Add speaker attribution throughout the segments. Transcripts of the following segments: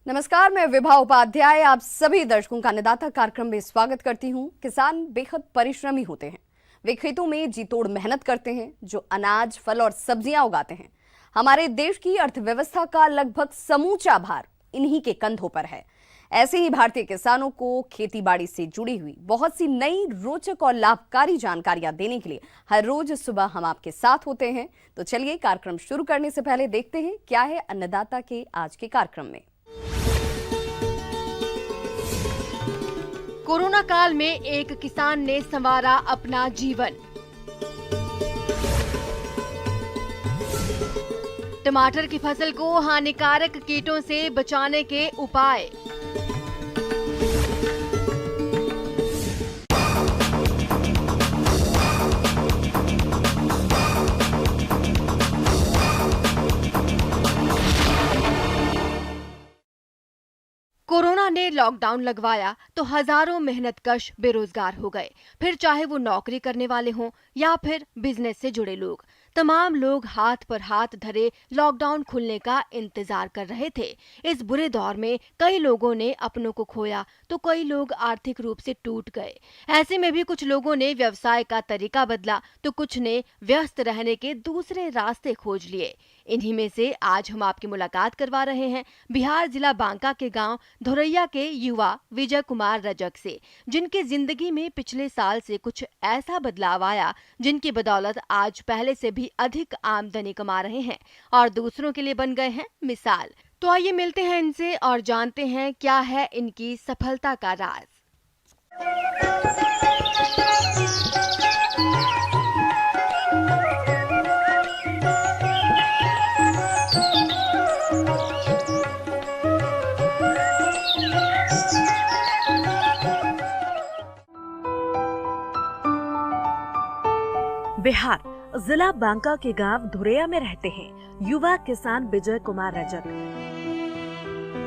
Speaker 1: नमस्कार, मैं विभा उपाध्याय आप सभी दर्शकों का अन्नदाता कार्यक्रम में स्वागत करती हूं। किसान बेहद परिश्रमी होते हैं। वे खेतों में जी तोड़ मेहनत करते हैं, जो अनाज, फल और सब्जियां उगाते हैं। हमारे देश की अर्थव्यवस्था का लगभग समूचा भार इन्हीं के कंधों पर है। ऐसे ही भारतीय किसानों को खेती बाड़ी से जुड़ी हुई बहुत सी नई, रोचक और लाभकारी जानकारियां देने के लिए हर रोज सुबह हम आपके साथ होते हैं। तो चलिए, कार्यक्रम शुरू करने से पहले देखते हैं क्या है अन्नदाता के आज के कार्यक्रम में।
Speaker 2: कोरोना काल में एक किसान ने संवारा अपना जीवन। टमाटर की फसल को हानिकारक कीटों से बचाने के उपाय। कोरोना ने लॉकडाउन लगवाया तो हजारों मेहनतकश बेरोजगार हो गए। फिर चाहे वो नौकरी करने वाले हों या फिर बिजनेस से जुड़े लोग, तमाम लोग हाथ पर हाथ धरे लॉकडाउन खुलने का इंतजार कर रहे थे। इस बुरे दौर में कई लोगों ने अपनों को खोया तो कई लोग आर्थिक रूप से टूट गए। ऐसे में भी कुछ लोगों ने व्यवसाय का तरीका बदला तो कुछ ने व्यस्त रहने के दूसरे रास्ते खोज लिए। इन्हीं में से आज हम आपकी मुलाकात करवा रहे हैं बिहार जिला बांका के गांव धोरैया के युवा विजय कुमार रजक से, जिनकी जिंदगी में पिछले साल से कुछ ऐसा बदलाव आया जिनकी बदौलत आज पहले से भी अधिक आमदनी कमा रहे हैं और दूसरों के लिए बन गए हैं मिसाल। तो आइए मिलते हैं इनसे और जानते हैं क्या है इनकी सफलता का राज।
Speaker 3: बिहार जिला बांका के गांव धुरैया में रहते हैं युवा किसान विजय कुमार रजक।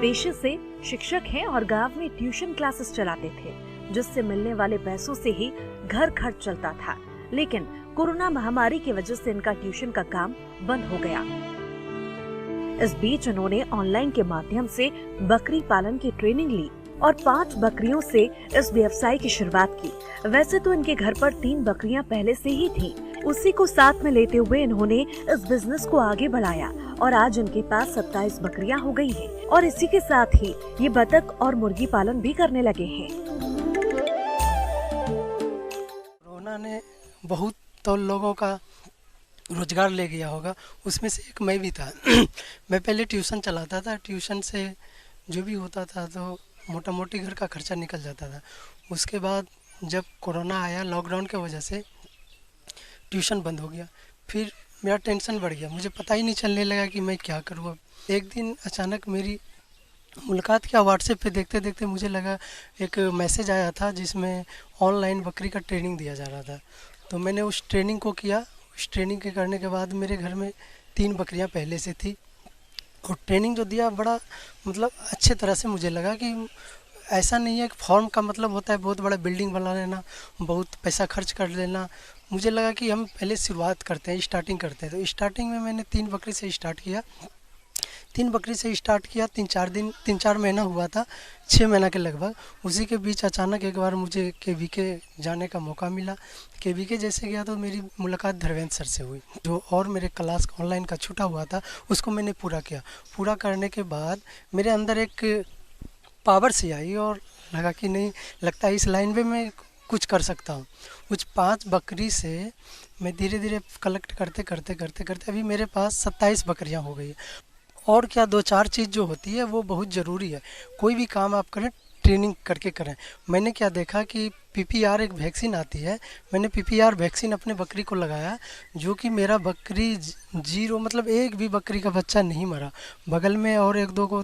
Speaker 3: पेशे से शिक्षक हैं और गांव में ट्यूशन क्लासेस चलाते थे, जिससे मिलने वाले पैसों से ही घर खर्च चलता था। लेकिन कोरोना महामारी की वजह से इनका ट्यूशन का काम बंद हो गया। इस बीच उन्होंने ऑनलाइन के माध्यम से बकरी पालन की ट्रेनिंग ली और 5 बकरियों से इस व्यवसाय की शुरुआत की। वैसे तो इनके घर पर 3 बकरियां पहले से ही थीं। उसी को साथ में लेते हुए इन्होंने इस बिजनेस को आगे बढ़ाया और आज इनके पास 27 बकरियां हो गई हैं और इसी के साथ ही ये बतख और मुर्गी पालन भी करने लगे हैं।
Speaker 4: कोरोना ने बहुत तो लोगों का रोजगार ले गया होगा, उसमें से एक मैं भी था। मैं पहले ट्यूशन चलाता था, ट्यूशन से जो भी होता था तो मोटा मोटी घर का खर्चा निकल जाता था। उसके बाद जब कोरोना आया, लॉकडाउन की वजह से ट्यूशन बंद हो गया। फिर मेरा टेंशन बढ़ गया, मुझे पता ही नहीं चलने लगा कि मैं क्या करूँ। एक दिन अचानक मेरी मुलाकात किया व्हाट्सएप पे, देखते देखते मुझे लगा एक मैसेज आया था जिसमें ऑनलाइन बकरी का ट्रेनिंग दिया जा रहा था। तो मैंने उस ट्रेनिंग को किया। उस ट्रेनिंग के करने के बाद मेरे घर में 3 बकरियां पहले से थी और ट्रेनिंग जो दिया बड़ा मतलब अच्छे तरह से मुझे लगा कि ऐसा नहीं है कि फॉर्म का मतलब होता है बहुत बड़ा बिल्डिंग बना लेना, बहुत पैसा खर्च कर लेना। मुझे लगा कि हम पहले शुरुआत करते हैं, स्टार्टिंग करते हैं। तो स्टार्टिंग में मैंने 3 बकरी से स्टार्ट किया। 3 बकरी से स्टार्ट किया, 3-4 महीना हुआ था, 6 महीना के लगभग। उसी के बीच अचानक एक बार मुझे KVK जाने का मौका मिला। KVK जैसे गया तो मेरी मुलाकात धर्मेंद्र सर से हुई, जो और मेरे क्लास ऑनलाइन का छूटा हुआ था उसको मैंने पूरा किया। पूरा करने के बाद मेरे अंदर एक पावर सी आई और लगा कि नहीं, लगता है इस लाइन पे मैं कुछ कर सकता हूँ। कुछ 5 बकरी से मैं धीरे धीरे कलेक्ट करते करते करते करते अभी मेरे पास 27 बकरियाँ हो गई है। और क्या 2-4 चीज़ जो होती है वो बहुत ज़रूरी है। कोई भी काम आप करें ट्रेनिंग करके करें। मैंने क्या देखा कि PPR एक वैक्सीन आती है, मैंने PPR वैक्सीन अपने बकरी को लगाया, जो कि मेरा बकरी 0 मतलब एक भी बकरी का बच्चा नहीं मरा। बगल में और 1-2 को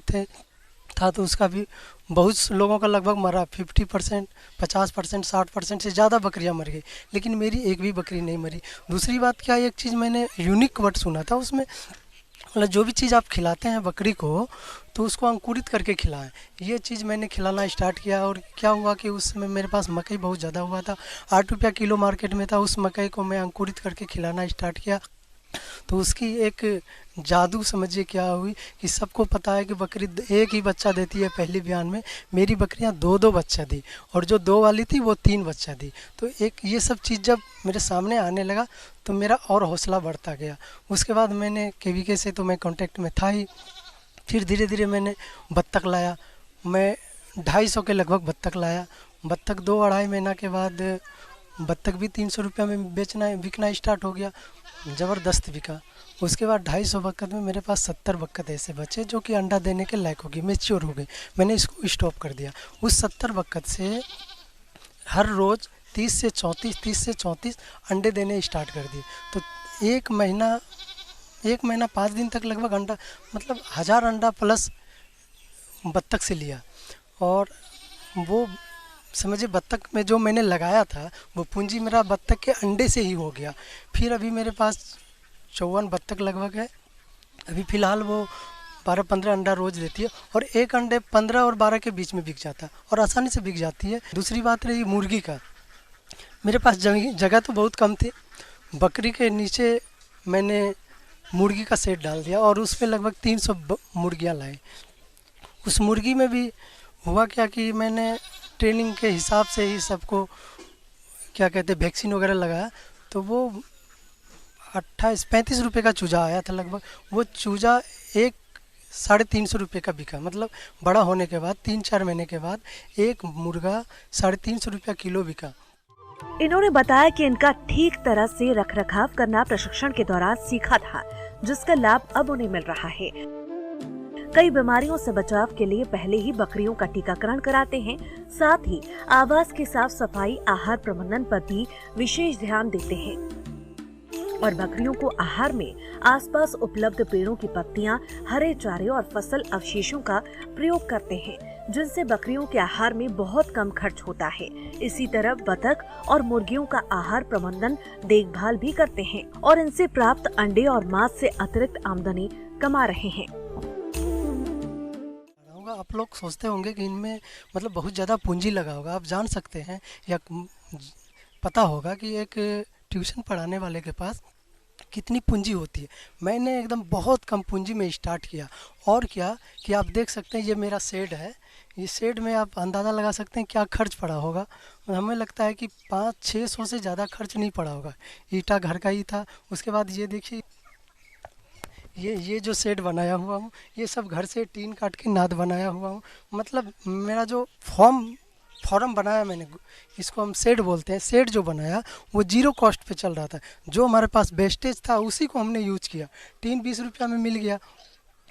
Speaker 4: था तो उसका भी बहुत लोगों का लगभग मरा। 50%, 50%, 60% से ज़्यादा बकरियां मर गई, लेकिन मेरी एक भी बकरी नहीं मरी। दूसरी बात क्या, एक चीज़ मैंने यूनिक वर्ड सुना था उसमें, मतलब जो भी चीज़ आप खिलाते हैं बकरी को तो उसको अंकुरित करके खिलाएं। ये चीज़ मैंने खिलाना स्टार्ट किया और क्या हुआ कि उस समय मेरे पास मकई बहुत ज़्यादा हुआ था, 8 रुपया किलो मार्केट में था। उस मकई को मैं अंकुरित करके खिलाना स्टार्ट किया तो उसकी एक जादू समझिए क्या हुई कि सबको पता है कि बकरी एक ही बच्चा देती है पहली ब्यान में। मेरी बकरियां दो दो बच्चा दी और जो दो वाली थी वो 3 बच्चा दी। तो एक ये सब चीज़ जब मेरे सामने आने लगा तो मेरा और हौसला बढ़ता गया। उसके बाद मैंने केवीके से तो मैं कांटेक्ट में था ही, फिर धीरे धीरे मैंने बत्तख लाया। मैं 250 के लगभग बत्तख लाया। बत्तख 2-2.5 महीना के बाद बत्तख भी 300 रुपये में बिकना स्टार्ट हो गया। ज़बरदस्त बिका। उसके बाद 250 बत्तख में मेरे पास 70 बत्तख ऐसे बचे जो कि अंडा देने के लायक हो गए, मैच्योर हो गए। मैंने इसको स्टॉप कर दिया। उस 70 बत्तख से हर रोज़ 30 से 34 अंडे देने स्टार्ट कर दिए। तो एक महीना 5 दिन तक लगभग अंडा, मतलब 1000 अंडा प्लस बत्तख से लिया। और वो समझिए बत्तख में जो मैंने लगाया था वो पूंजी मेरा बत्तख के अंडे से ही हो गया। फिर अभी मेरे पास 54 बत्तख लगभग है। अभी फ़िलहाल वो 12-15 अंडा रोज़ देती है और एक अंडे 15 और 12 के बीच में बिक जाता है और आसानी से बिक जाती है। दूसरी बात रही मुर्गी का, मेरे पास जगह तो बहुत कम थी। बकरी के नीचे मैंने मुर्गी का सेट डाल दिया और उसमें लगभग 300 मुर्गियाँ लाई। उस मुर्गी में भी हुआ क्या कि मैंने ट्रेनिंग के हिसाब से ही सबको क्या कहते हैं वैक्सीन वगैरह लगाया। तो वो 35 रुपये का चूजा आया था लगभग। वो चूजा 350 रुपये का बिका। मतलब बड़ा होने के बाद 3-4 महीने के बाद एक मुर्गा 350 रुपया किलो बिका।
Speaker 3: इन्होंने बताया कि इनका ठीक तरह से रखरखाव करना प्रशिक्षण के दौरान सीखा था, जिसका लाभ अब उन्हें मिल रहा है। कई बीमारियों से बचाव के लिए पहले ही बकरियों का टीकाकरण कराते हैं। साथ ही आवास की साफ सफाई, आहार प्रबंधन पर भी विशेष ध्यान देते हैं और बकरियों को आहार में आसपास उपलब्ध पेड़ों की पत्तियां, हरे चारे और फसल अवशेषों का प्रयोग करते हैं, जिनसे बकरियों के आहार में बहुत कम खर्च होता है। इसी तरह बतख और मुर्गियों का आहार प्रबंधन देखभाल भी करते हैं और इनसे प्राप्त अंडे और मांस से अतिरिक्त आमदनी कमा रहे हैं।
Speaker 4: आप लोग सोचते होंगे कि इनमें मतलब बहुत ज़्यादा पूंजी लगा होगा। आप जान सकते हैं या पता होगा कि एक ट्यूशन पढ़ाने वाले के पास कितनी पूंजी होती है। मैंने एकदम बहुत कम पूंजी में स्टार्ट किया। और क्या कि आप देख सकते हैं ये मेरा शेड है। इस शेड में आप अंदाज़ा लगा सकते हैं क्या खर्च पड़ा होगा। हमें लगता है कि 500-600 से ज़्यादा खर्च नहीं पड़ा होगा। ईटा घर का ही था। उसके बाद ये देखिए ये जो शेड बनाया हुआ हूँ, ये सब घर से टीन काट के नाद बनाया हुआ हूँ। मतलब मेरा जो फॉर्म बनाया मैंने, इसको हम शेड बोलते हैं। शेड जो बनाया वो 0 कॉस्ट पे चल रहा था। जो हमारे पास वेस्टेज था उसी को हमने यूज किया। टीन 20 रुपया में मिल गया,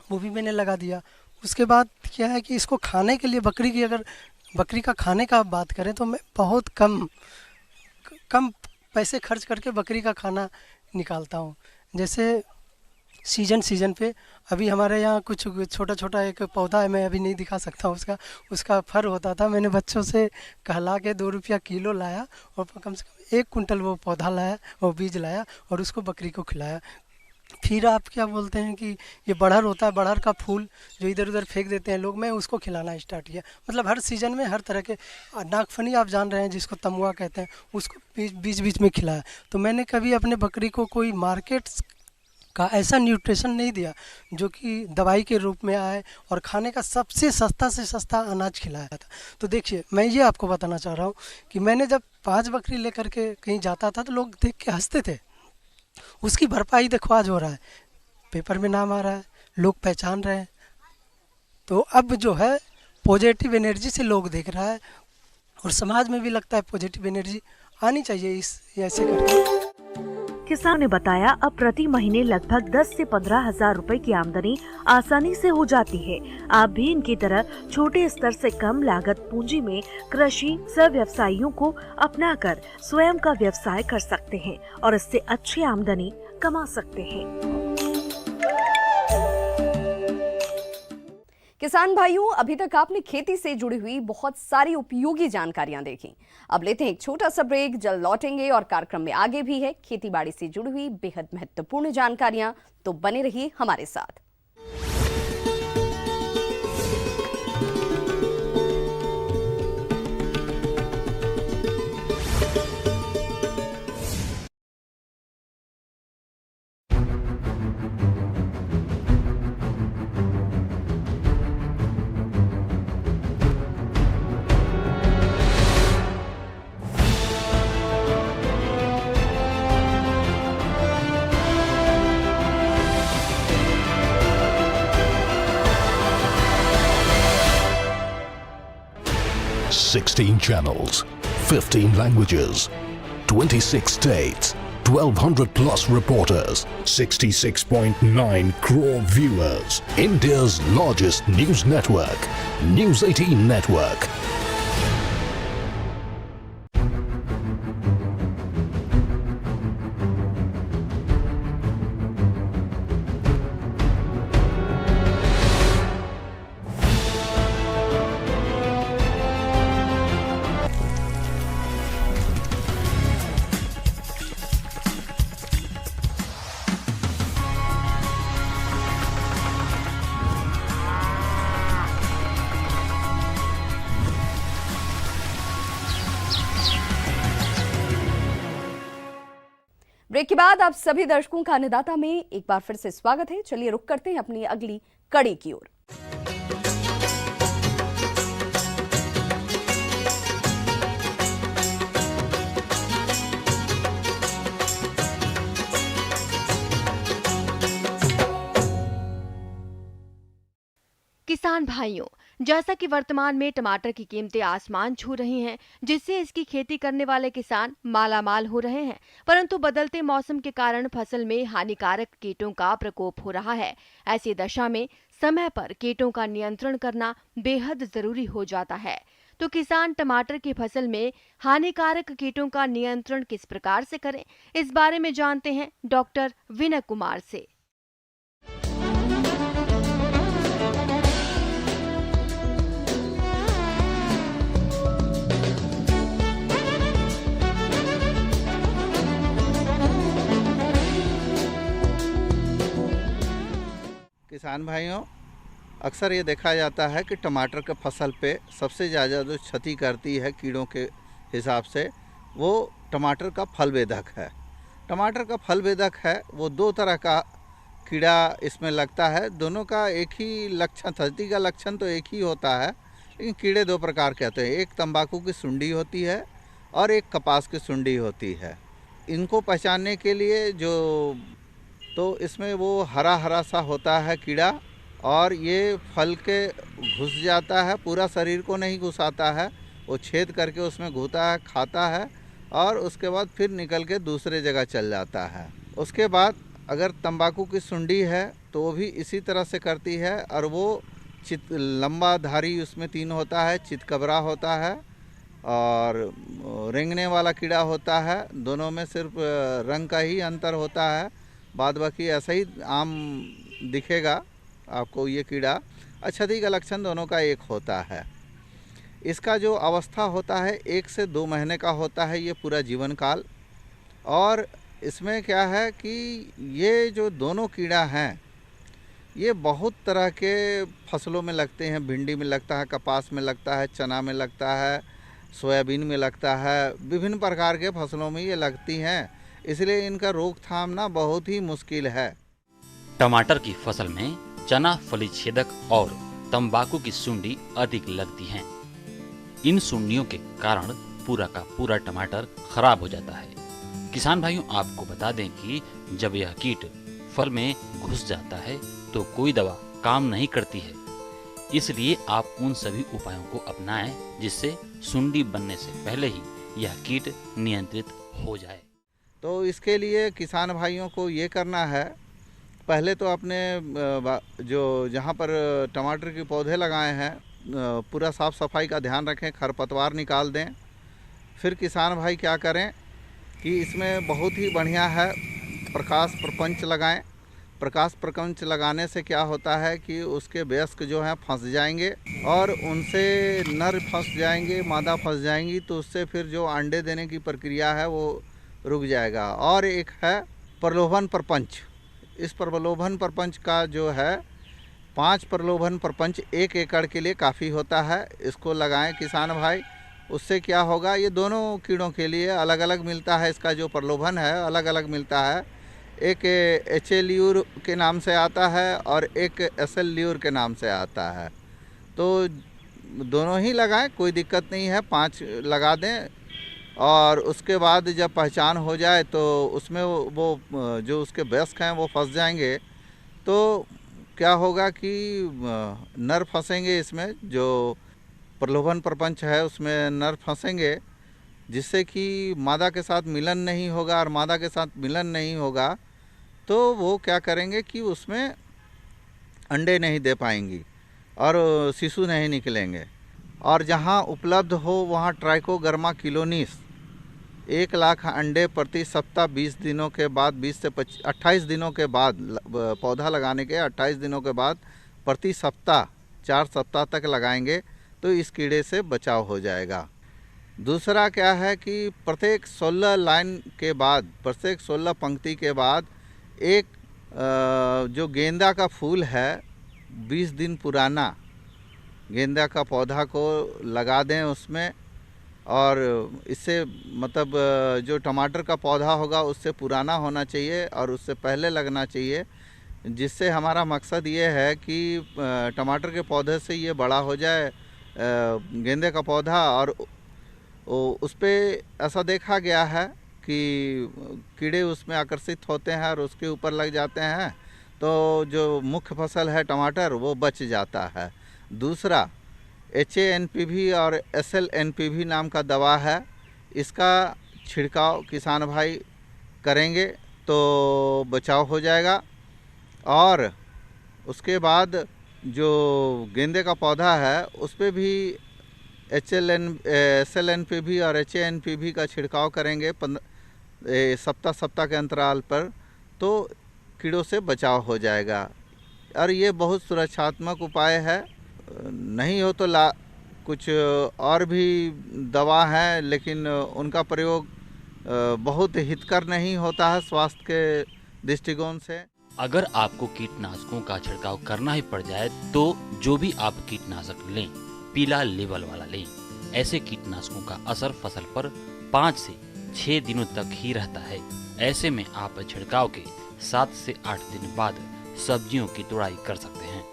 Speaker 4: वो भी मैंने लगा दिया। उसके बाद क्या है कि इसको खाने के लिए बकरी का खाने का आप बात करें तो मैं बहुत कम पैसे खर्च करके बकरी का खाना निकालता हूँ। जैसे सीजन पे अभी हमारे यहाँ कुछ छोटा एक पौधा है, मैं अभी नहीं दिखा सकता हूँ। उसका फर होता था। मैंने बच्चों से कहला के 2 रुपया किलो लाया और कम से कम 1 कुंटल वो पौधा लाया, वो बीज लाया और उसको बकरी को खिलाया। फिर आप क्या बोलते हैं कि ये बड़हर होता है, बड़हर का फूल जो इधर उधर फेंक देते हैं लोग, मैं उसको खिलाना स्टार्ट किया। मतलब हर सीज़न में हर तरह के नागफनी आप जान रहे हैं जिसको तमुआ कहते हैं, उसको बीच में खिलाया। तो मैंने कभी अपने बकरी को कोई मार्केट का ऐसा न्यूट्रिशन नहीं दिया जो कि दवाई के रूप में आए और खाने का सबसे सस्ता से सस्ता अनाज खिलाया था। तो देखिए मैं ये आपको बताना चाह रहा हूँ कि मैंने जब 5 बकरी लेकर के कहीं जाता था तो लोग देख के हंसते थे। उसकी भरपाई देखो आज हो रहा है, पेपर में नाम आ रहा है, लोग पहचान रहे हैं। तो अब जो है पॉजिटिव एनर्जी से लोग देख रहा है और समाज में भी लगता है पॉजिटिव एनर्जी आनी चाहिए इस ऐसे करके।
Speaker 3: किसान ने बताया अब प्रति महीने लगभग 10 से 15 हजार रुपए की आमदनी आसानी से हो जाती है। आप भी इनकी तरह छोटे स्तर से कम लागत पूंजी में कृषि व्यवसायियों को अपनाकर स्वयं का व्यवसाय कर सकते हैं और इससे अच्छी आमदनी कमा सकते हैं।
Speaker 1: किसान भाइयों, अभी तक आपने खेती से जुड़ी हुई बहुत सारी उपयोगी जानकारियां देखी। अब लेते हैं एक छोटा सा ब्रेक, जल्द लौटेंगे और कार्यक्रम में आगे भी है खेतीबाड़ी से जुड़ी हुई बेहद महत्वपूर्ण जानकारियां, तो बने रहिए हमारे साथ।
Speaker 5: 16 channels, 15 languages, 26 states, 1200 plus reporters, 66.9 crore viewers. India's largest news network, News 18 Network.
Speaker 1: Break के बाद आप सभी दर्शकों का अन्नदाता में एक बार फिर से स्वागत है। चलिए रुक करते हैं अपनी अगली कड़ी की ओर।
Speaker 2: किसान भाइयों, जैसा कि वर्तमान में टमाटर की कीमतें आसमान छू रही हैं, जिससे इसकी खेती करने वाले किसान मालामाल हो रहे हैं, परंतु बदलते मौसम के कारण फसल में हानिकारक कीटों का प्रकोप हो रहा है। ऐसी दशा में समय पर कीटों का नियंत्रण करना बेहद जरूरी हो जाता है। तो किसान टमाटर की फसल में हानिकारक कीटों का नियंत्रण किस प्रकार से करें, इस बारे में जानते हैं डॉक्टर विनय कुमार से।
Speaker 6: किसान भाइयों, अक्सर ये देखा जाता है कि टमाटर के फसल पे सबसे ज़्यादा जो क्षति करती है कीड़ों के हिसाब से, वो टमाटर का फल बेधक है। टमाटर का फल बेधक है वो दो तरह का कीड़ा इसमें लगता है। दोनों का एक ही लक्षण, क्षति का लक्षण तो एक ही होता है, लेकिन कीड़े दो प्रकार के होते हैं। एक तंबाकू की सुंडी होती है और एक कपास की सुंडी होती है। इनको पहचानने के लिए तो इसमें वो हरा हरा सा होता है कीड़ा, और ये फल के घुस जाता है, पूरा शरीर को नहीं घुसाता है, वो छेद करके उसमें घुसता है, खाता है और उसके बाद फिर निकल के दूसरे जगह चल जाता है। उसके बाद अगर तंबाकू की सुंडी है तो वो भी इसी तरह से करती है, और वो लंबा धारी उसमें 3 होता है, चितकबरा होता है और रेंगने वाला कीड़ा होता है। दोनों में सिर्फ रंग का ही अंतर होता है, बाद बाकी ऐसा ही आम दिखेगा आपको ये कीड़ा। क्षति का लक्षण दोनों का एक होता है। इसका जो अवस्था होता है 1 से 2 महीने का होता है, ये पूरा जीवन काल। और इसमें क्या है कि ये जो दोनों कीड़ा हैं ये बहुत तरह के फसलों में लगते हैं। भिंडी में लगता है, कपास में लगता है, चना में लगता है, सोयाबीन में लगता है, विभिन्न प्रकार के फसलों में ये लगती हैं। इसलिए इनका रोकथाम ना बहुत ही मुश्किल है।
Speaker 7: टमाटर की फसल में चना फली छेदक और तंबाकू की सुंडी अधिक लगती हैं। इन सुंडियों के कारण पूरा का पूरा टमाटर खराब हो जाता है। किसान भाइयों, आपको बता दें कि जब यह कीट फल में घुस जाता है तो कोई दवा काम नहीं करती है। इसलिए आप उन सभी उपायों को अपनाएं जिससे सुंडी बनने से पहले ही यह कीट नियंत्रित हो जाए।
Speaker 6: तो इसके लिए किसान भाइयों को ये करना है, पहले तो अपने जो जहाँ पर टमाटर के पौधे लगाए हैं पूरा साफ़ सफाई का ध्यान रखें, खरपतवार निकाल दें। फिर किसान भाई क्या करें कि इसमें बहुत ही बढ़िया है प्रकाश प्रपंच लगाएं। प्रकाश प्रपंच लगाने से क्या होता है कि उसके वयस्क जो हैं फंस जाएंगे और उनसे नर फंस जाएंगे, मादा फंस जाएंगी, तो उससे फिर जो अंडे देने की प्रक्रिया है वो रुक जाएगा। और एक है प्रलोभन प्रपंच। इस प्रलोभन प्रपंच का जो है 5 प्रलोभन प्रपंच 1 एकड़ के लिए काफ़ी होता है। इसको लगाएं किसान भाई। उससे क्या होगा, ये दोनों कीड़ों के लिए अलग अलग मिलता है। इसका जो प्रलोभन है अलग अलग मिलता है। एक एचेल्यूर के नाम से आता है और एक एसएल्यूर के नाम से आता है। तो दोनों ही लगाएं, कोई दिक्कत नहीं है, 5 लगा दें। और उसके बाद जब पहचान हो जाए तो उसमें वो जो उसके वयस्क हैं वो फंस जाएंगे। तो क्या होगा कि नर फंसेंगे इसमें, जो प्रलोभन प्रपंच है उसमें नर फंसेंगे, जिससे कि मादा के साथ मिलन नहीं होगा, और मादा के साथ मिलन नहीं होगा तो वो क्या करेंगे कि उसमें अंडे नहीं दे पाएंगी और शिशु नहीं निकलेंगे। और जहाँ उपलब्ध हो वहाँ ट्राइकोगर्मा किलोनिस 1 लाख अंडे प्रति सप्ताह 20 दिनों के बाद 20 से 28 दिनों के बाद, पौधा लगाने के 28 दिनों के बाद प्रति सप्ताह 4 सप्ताह तक लगाएंगे तो इस कीड़े से बचाव हो जाएगा। दूसरा क्या है कि प्रत्येक 16 लाइन के बाद, प्रत्येक 16 पंक्ति के बाद एक जो गेंदा का फूल है 20 दिन पुराना गेंदा का पौधा को लगा दें उसमें, और इससे मतलब जो टमाटर का पौधा होगा उससे पुराना होना चाहिए और उससे पहले लगना चाहिए, जिससे हमारा मकसद ये है कि टमाटर के पौधे से ये बड़ा हो जाए गेंदे का पौधा। और उस पर ऐसा देखा गया है कि कीड़े उसमें आकर्षित होते हैं और उसके ऊपर लग जाते हैं, तो जो मुख्य फसल है टमाटर वो बच जाता है। दूसरा HANPV और SLNPV नाम का दवा है, इसका छिड़काव किसान भाई करेंगे तो बचाव हो जाएगा। और उसके बाद जो गेंदे का पौधा है उस पर भी SLNPV और HANPV का छिड़काव करेंगे सप्ताह के अंतराल पर, तो कीड़ों से बचाव हो जाएगा। और ये बहुत सुरक्षात्मक उपाय है। नहीं हो तो कुछ और भी दवा हैं, लेकिन उनका प्रयोग बहुत हितकर नहीं होता है स्वास्थ्य के दृष्टिकोण से।
Speaker 7: अगर आपको कीटनाशकों का छिड़काव करना ही पड़ जाए तो जो भी आप कीटनाशक लें पीला लेबल वाला लें। ऐसे कीटनाशकों का असर फसल पर 5 से 6 दिनों तक ही रहता है। ऐसे में आप छिड़काव के 7 से 8 दिन बाद सब्जियों की तुड़ाई कर सकते हैं।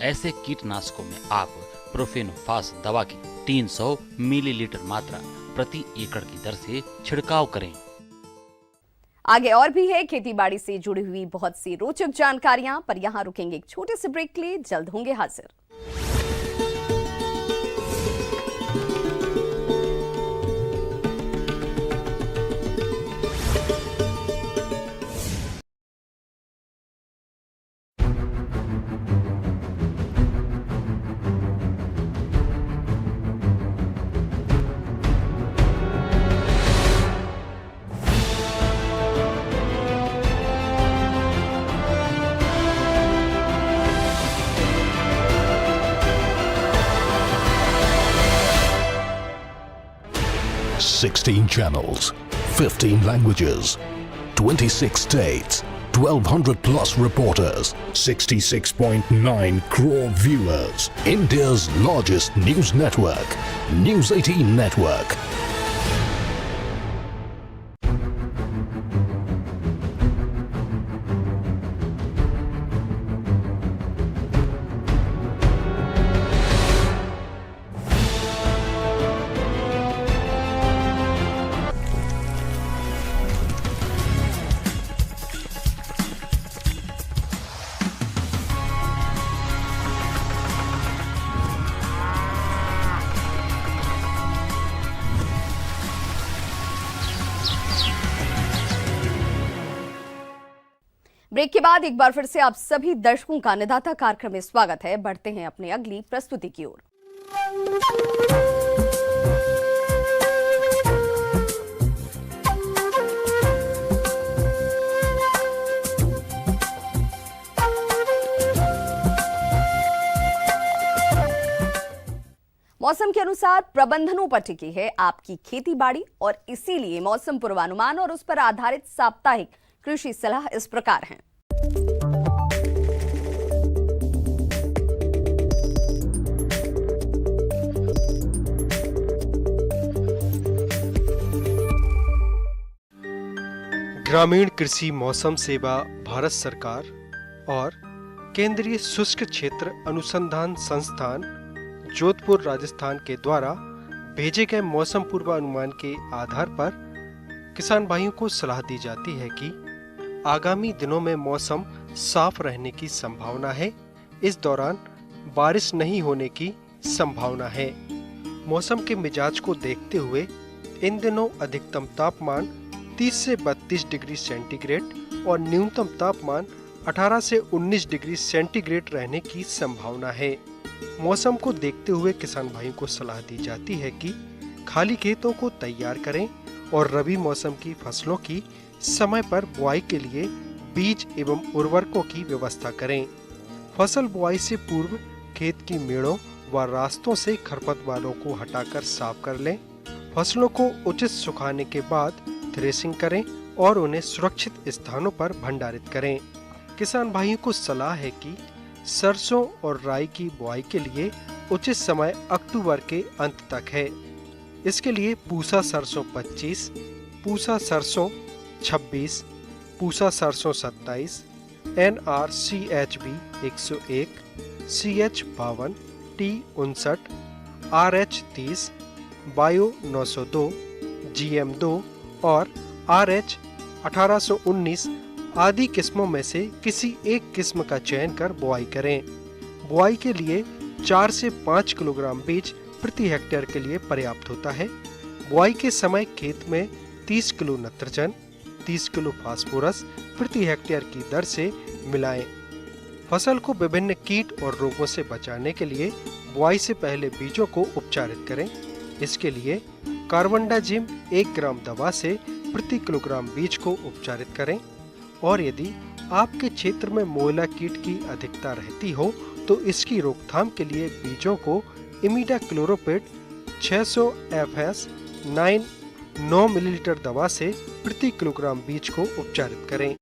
Speaker 7: ऐसे कीटनाशकों में आप प्रोफेनोफास दवा की 300 मिलीलीटर मात्रा प्रति एकड़ की दर से छिड़काव करें।
Speaker 1: आगे और भी है खेती बाड़ी से जुड़ी हुई बहुत सी रोचक जानकारियां, पर यहाँ रुकेंगे एक छोटे से ब्रेक के लिए, जल्द होंगे हाजिर।
Speaker 5: $16 channels, 15 languages, 26 states, 1,200 plus reporters, 66.9 crore viewers. India's largest news network, News 18 Network.
Speaker 1: Break के बाद एक बार फिर से आप सभी दर्शकों का अन्नदाता कार्यक्रम में स्वागत है। बढ़ते हैं अपनी अगली प्रस्तुति की ओर। मौसम के अनुसार प्रबंधनों पर टिकी है आपकी खेती बाड़ी, और इसीलिए मौसम पूर्वानुमान और उस पर आधारित साप्ताहिक कृषि सलाह इस प्रकार है।
Speaker 8: ग्रामीण कृषि मौसम सेवा भारत सरकार और केंद्रीय शुष्क क्षेत्र अनुसंधान संस्थान जोधपुर राजस्थान के द्वारा भेजे गए मौसम पूर्वानुमान के आधार पर किसान भाइयों को सलाह दी जाती है कि आगामी दिनों में मौसम साफ रहने की संभावना है। इस दौरान बारिश नहीं होने की संभावना है। मौसम के मिजाज को देखते हुए इन दिनों अधिकतम तापमान 30 से 32 डिग्री सेंटीग्रेड और न्यूनतम तापमान 18 से 19 डिग्री सेंटीग्रेड रहने की संभावना है। मौसम को देखते हुए किसान भाइयों को सलाह दी जाती है कि खाली खेतों को तैयार करें और रबी मौसम की फसलों की समय पर बुआई के लिए बीज एवं उर्वरकों की व्यवस्था करें। फसल बुआई से पूर्व खेत की मेड़ों व रास्तों से खरपतवारों को हटाकर साफ कर लें। फसलों को उचित सुखाने के बाद थ्रेसिंग करें और उन्हें सुरक्षित स्थानों पर भंडारित करें। किसान भाइयों को सलाह है कि सरसों और राई की बुआई के लिए उचित समय अक्टूबर के अंत तक है। इसके लिए पूसा सरसों 25, पूसा सरसों 26, पूसा सरसों 27, NRCHB 101, CH 52, T 59, RH 30, bio 902, GM 2 और RH 1819 आदि किस्मों में से किसी एक किस्म का चयन कर बुआई करें। बुआई के लिए 4 से 5 किलोग्राम बीज प्रति हेक्टेयर के लिए पर्याप्त होता है। बुआई के समय खेत में 30 किलो नाइट्रोजन, 30 किलो फास्फोरस प्रति हेक्टेयर की दर से मिलाएं। फसल को विभिन्न कीट और रोगों से बचाने के लिए बुआई से पहले बीजों को उपचारित करें। इसके लिए कार्बनडाजिम 1 ग्राम दवा से प्रति किलोग्राम बीज को उपचारित करें और यदि आपके क्षेत्र में मोयला कीट की अधिकता रहती हो तो इसकी रोकथाम के लिए बीजों को इमिडाक्लोप्रिड 600 FS 9 मिलीलीटर दवा से प्रति किलोग्राम बीज को उपचारित करें।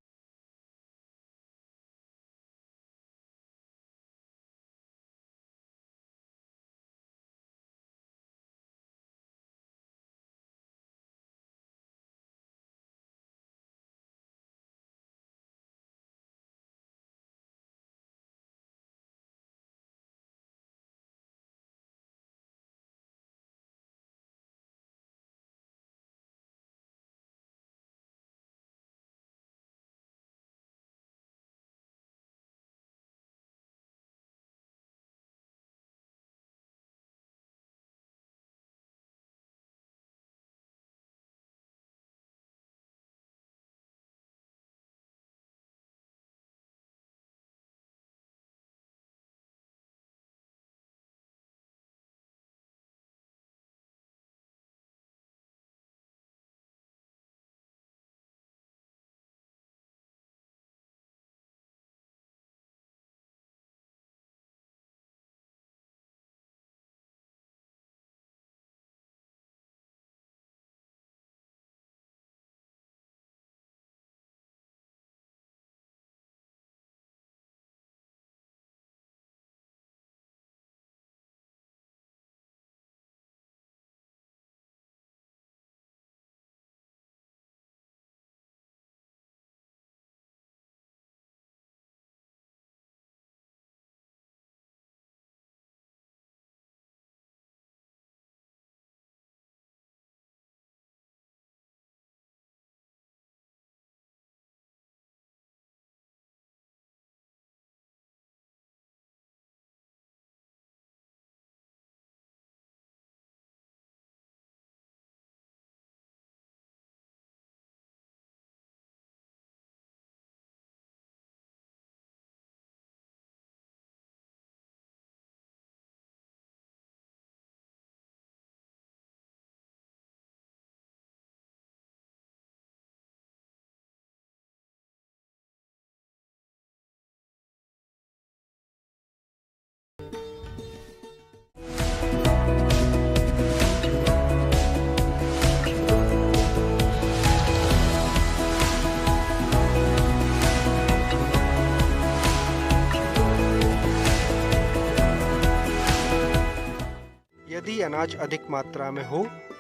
Speaker 8: यदि अनाज अधिक मात्रा में हो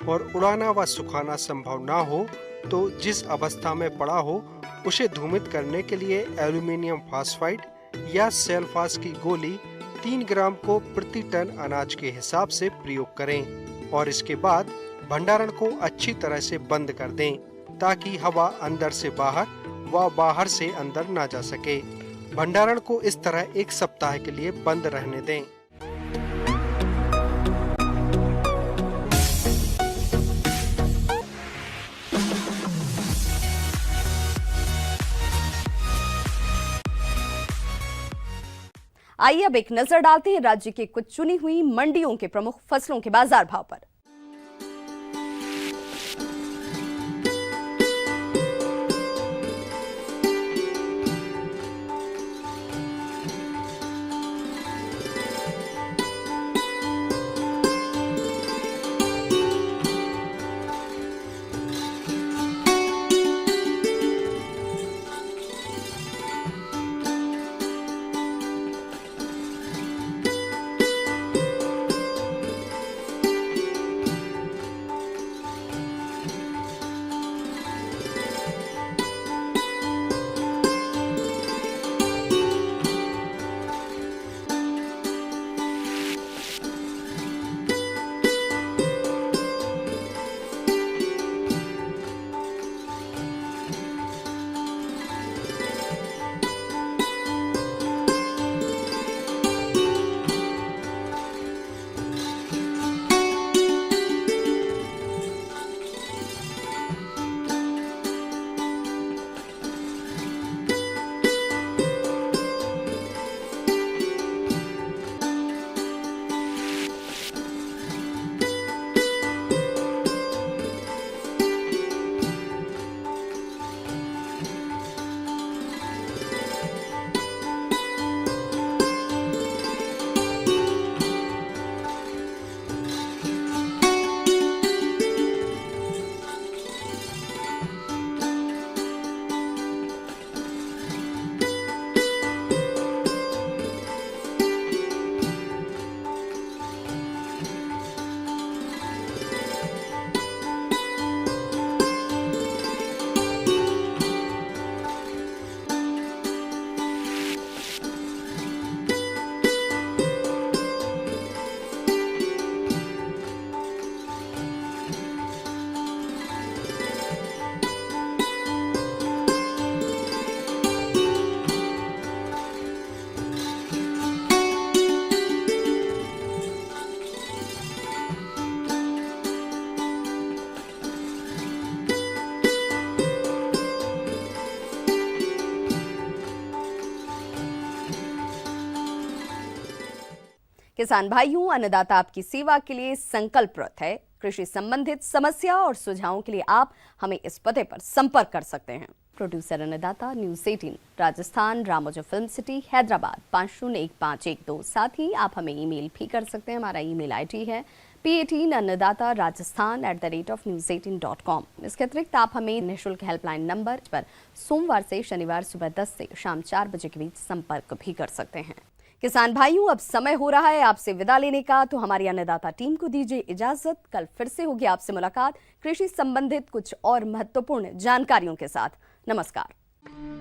Speaker 8: और उड़ाना व सुखाना संभव ना हो तो जिस अवस्था में पड़ा हो उसे धूमित करने के लिए एल्यूमिनियम फास्फाइड या सेल्फास की गोली 3 ग्राम को प्रति टन अनाज के हिसाब से प्रयोग करें और इसके बाद भंडारण को अच्छी तरह से बंद कर दें ताकि हवा अंदर से बाहर व बाहर से अंदर ना जा सके। भंडारण को इस तरह 1 सप्ताह के लिए बंद रहने दें।
Speaker 1: आइए अब एक नजर डालते हैं राज्य के कुछ चुनी हुई मंडियों के प्रमुख फसलों के बाजार भाव पर। किसान भाइयों, अन्नदाता आपकी सेवा के लिए संकल्परत है। कृषि संबंधित समस्या और सुझावों के लिए आप हमें इस पते पर संपर्क कर सकते हैं। प्रोड्यूसर अन्नदाता, news 18 Rajasthan, Ramoji film city, Hyderabad 501512। साथ ही आप हमें ईमेल भी कर सकते हैं। हमारा ईमेल आईडी है p18annadatarajasthan@news18.com। इसके अतिरिक्त आप हमें निःशुल्क हेल्पलाइन नंबर पर सोमवार से शनिवार सुबह 10 से शाम 4 बजे के बीच संपर्क भी कर सकते हैं। किसान भाइयों, अब समय हो रहा है आपसे विदा लेने का, तो हमारी अन्नदाता टीम को दीजिए इजाजत। कल फिर से होगी आपसे मुलाकात कृषि संबंधित कुछ और महत्वपूर्ण जानकारियों के साथ। नमस्कार।